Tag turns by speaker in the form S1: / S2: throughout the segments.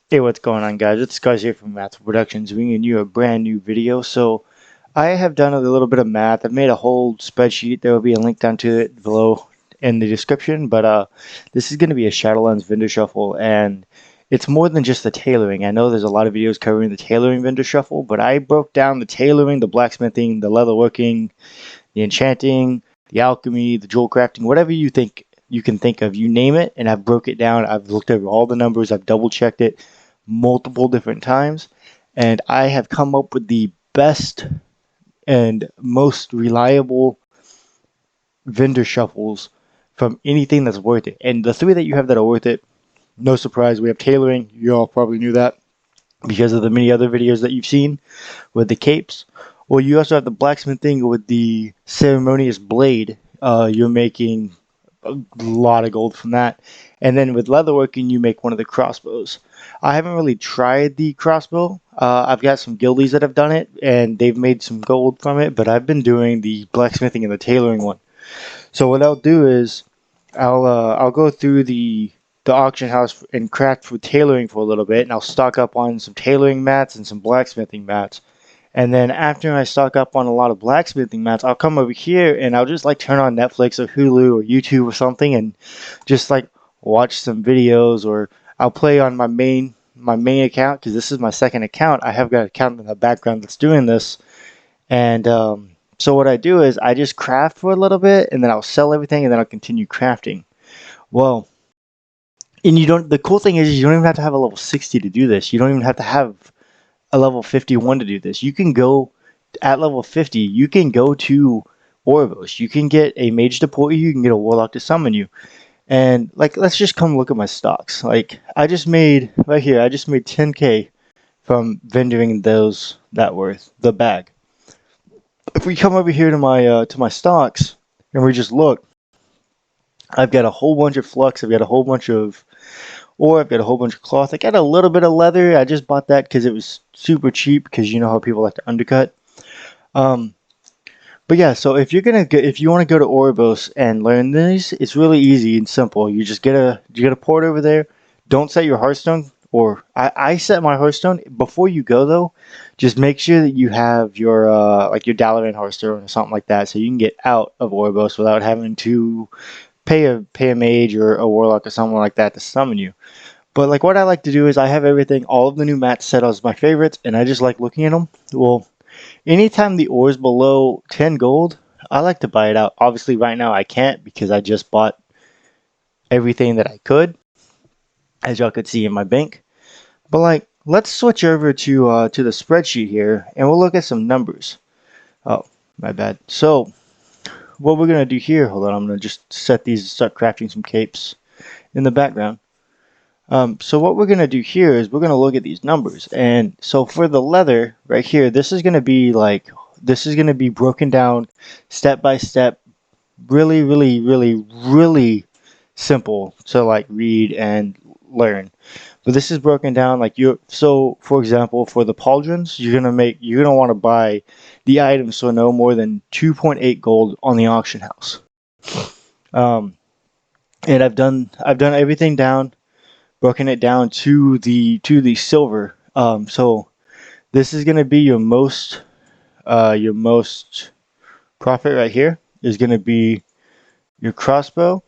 S1: Hey, what's going on, guys? It's Scuzz here from Math Productions, bringing you a brand new video. So, I have done a little bit of math. I've made a whole spreadsheet. There will be a link down to it below in the description. But this is going to be a Shadowlands vendor shuffle, and it's more than just the tailoring. I know there's a lot of videos covering the tailoring vendor shuffle, but I broke down the tailoring, the blacksmithing, the leatherworking, the enchanting, the alchemy, the jewel crafting, whatever you can think of, you name it, and I've broke it down. I've looked over all the numbers. I've double checked it multiple different times, and I have come up with the best and most reliable vendor shuffles from anything that's worth it. And the three that you have that are worth it, no surprise, we have tailoring. You all probably knew that because of the many other videos that you've seen with the capes. Well, you also have the blacksmithing with the ceremonious blade. You're making a lot of gold from that. And then with leatherworking, you make one of the crossbows. I haven't really tried the crossbow. I've got some guildies that have done it, and they've made some gold from it. But I've been doing the blacksmithing and the tailoring one. So what I'll do is I'll go through the auction house and craft for tailoring for a little bit, and I'll stock up on some tailoring mats and some blacksmithing mats. And then after I stock up on a lot of blacksmithing mats, I'll come over here and I'll just like turn on Netflix or Hulu or YouTube or something and just like watch some videos, or I'll play on my main account because this is my second account. I have got an account in the background that's doing this, and so what I do is I just craft for a little bit and then I'll sell everything and then I'll continue crafting. Well, and you don't. The cool thing is you don't even have to have a level 60 to do this. You don't even have to have a level 51 to do this. You can go at level 50. You can go to Orovos. You can get a mage to port you. You can get a warlock to summon you. And like, let's just come look at my stocks. Like, I just made right here. I just made 10k from vendoring those that worth the bag. If we come over here to my stocks and we just look, I've got a whole bunch of flux. I've got a whole bunch of ore. I've got a whole bunch of cloth. I got a little bit of leather. I just bought that because it was super cheap. Because you know how people like to undercut. Um, but yeah, so if you want to go to Orovos and learn these, it's really easy and simple. You get a port over there. Don't set your Hearthstone, or I set my Hearthstone before you go though. Just make sure that you have your like your Dalaran Hearthstone or something like that, so you can get out of Orovos without having to pay a mage or a warlock or someone like that to summon you. But like what I like to do is I have everything, all of the new mats set as my favorites, and I just like looking at them. Well, anytime the ore is below 10 gold, I like to buy it out. Obviously, right now I can't because I just bought everything that I could, as y'all could see in my bank. But like, let's switch over to the spreadsheet here, and we'll look at some numbers. Oh, my bad. So what we're gonna do here? Hold on, I'm gonna just set these, start crafting some capes in the background. So what we're going to do here is we're going to look at these numbers. And so for the leather right here, this is going to be broken down step by step, really, really, really, really simple to like read and learn. But this is broken down like so for example, for the pauldrons, you're going to want to buy the items for no more than 2.8 gold on the auction house. And I've done everything down, broken it down to the silver. So this is going to be your most profit right here is going to be your crossbow,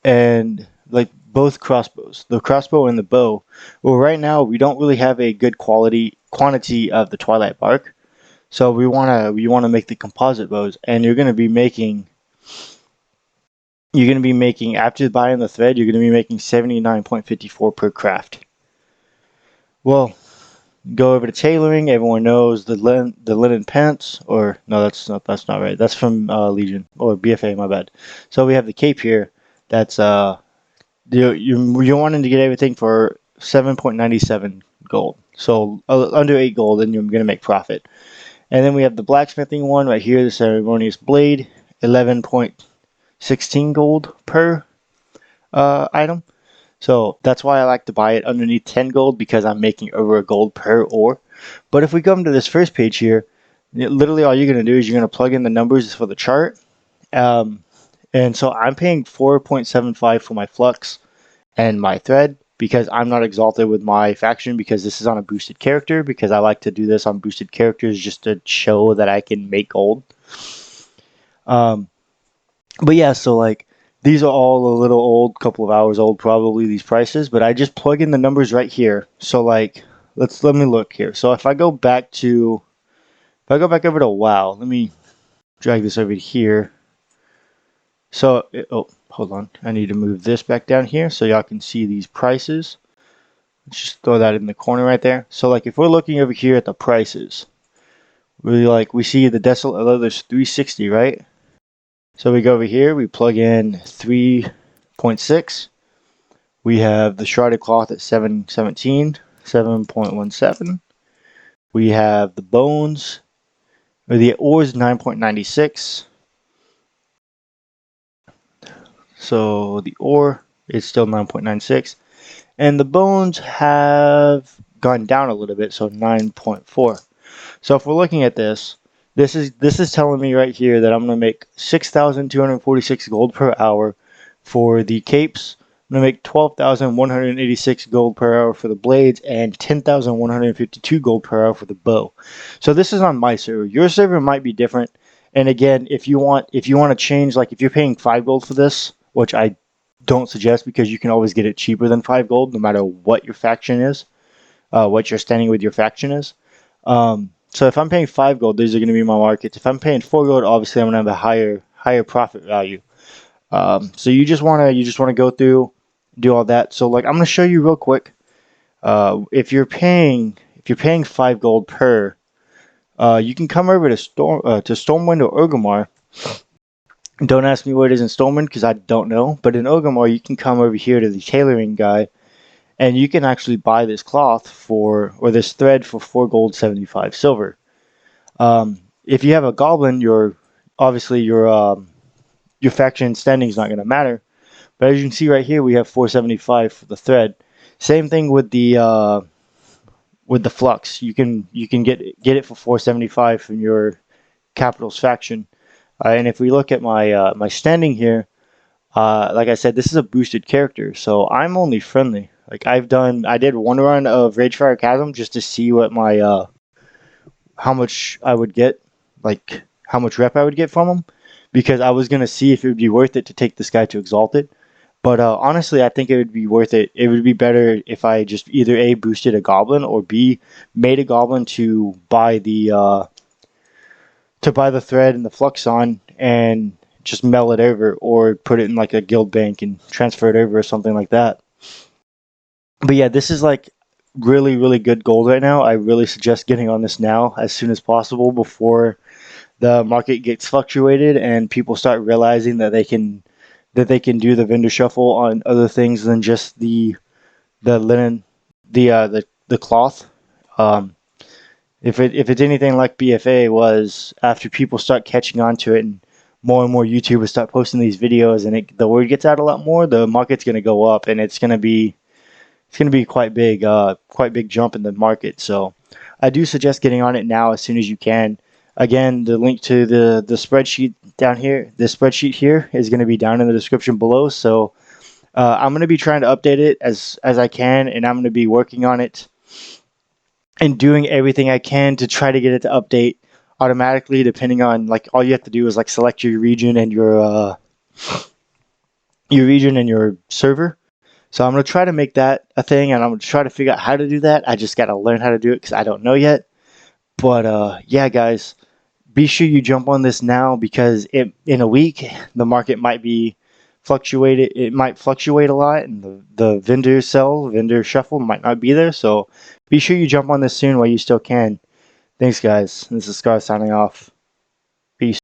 S1: and like both crossbows, the crossbow and the bow. Well, right now we don't really have a good quantity of the twilight bark, so we want to make the composite bows, and you're going to be making after buying the thread, you're going to be making 79.54 per craft. Well, go over to tailoring. Everyone knows the linen pants, or no, that's not right. That's from Legion or BFA. My bad. So we have the cape here. That's you're wanting to get everything for 7.97 gold. So under 8 gold, and you're going to make profit. And then we have the blacksmithing one right here, the ceremonious blade, 11.16 gold per item. So that's why I like to buy it underneath 10 gold, because I'm making over a gold per ore. But if we come to this first page here, literally all you're going to do is you're going to plug in the numbers for the chart. And so I'm paying 4.75 for my flux and my thread. because I'm not exalted with my faction because this is on a boosted character, because I like to do this on boosted characters just to show that I can make gold. But yeah, so like these are all a little old, couple of hours old probably, these prices, but I just plug in the numbers right here. So like let me look here. So if I go back over to WoW, let me drag this over here. So oh, hold on. I need to move this back down here so y'all can see these prices. Let's just throw that in the corner right there. So like if we're looking over here at the prices, we see the Desolate Leather's 360, right? So we go over here, we plug in 3.6. We have the Shrouded Cloth at 717, 7.17. We have the Bones, or the Ores 9.96. So the Ore is still 9.96. And the Bones have gone down a little bit, so 9.4. So if we're looking at this, this is telling me right here that I'm going to make 6,246 gold per hour for the capes. I'm going to make 12,186 gold per hour for the blades and 10,152 gold per hour for the bow. So this is on my server. Your server might be different. And again, if you want to change, like if you're paying 5 gold for this, which I don't suggest because you can always get it cheaper than 5 gold no matter what your faction is, what your standing with your faction is. So if I'm paying 5 gold, these are going to be my markets. If I'm paying 4 gold, obviously I'm going to have a higher profit value. So you just want to go through, do all that. So like I'm going to show you real quick. If you're paying 5 gold per, you can come over to Stormwind or Orgrimmar. Don't ask me what it is in Stormwind because I don't know. But in Orgrimmar, you can come over here to the Tailoring guy, and you can actually buy this cloth or this thread for 4 gold, 75 silver. If you have a goblin, obviously your faction standing is not going to matter. But as you can see right here, we have 475 for the thread. Same thing with the flux. You can get it for 475 from your Capital's faction. And if we look at my standing here, like I said, this is a boosted character, so I'm only friendly. Like I did one run of Ragefire Chasm just to see what my how much I would get, like how much rep I would get from him, because I was gonna see if it would be worth it to take this guy to Exalted. But honestly, I think it would be worth it. It would be better if I just either A, boosted a goblin, or B, made a goblin to buy the thread and the flux on and just mail it over, or put it in like a guild bank and transfer it over or something like that. But yeah, this is like really, really good gold right now. I really suggest getting on this now as soon as possible before the market gets fluctuated and people start realizing that they can do the vendor shuffle on other things than just the linen, the cloth. If it's anything like BFA was, after people start catching on to it and more YouTubers start posting these videos and the word gets out a lot more, the market's going to go up, and it's going to be quite big jump in the market. So I do suggest getting on it now as soon as you can. Again, the link to the spreadsheet down here, the spreadsheet here is going to be down in the description below. So I'm going to be trying to update it as I can, and I'm going to be working on it and doing everything I can to try to get it to update automatically, depending on, like, all you have to do is like select your region and your server. So I'm going to try to make that a thing, and I'm going to try to figure out how to do that. I just got to learn how to do it because I don't know yet. But yeah, guys, be sure you jump on this now, because in a week the market might be fluctuated. It might fluctuate a lot, and the vendor shuffle might not be there. So be sure you jump on this soon while you still can. Thanks, guys. This is Scar signing off. Peace.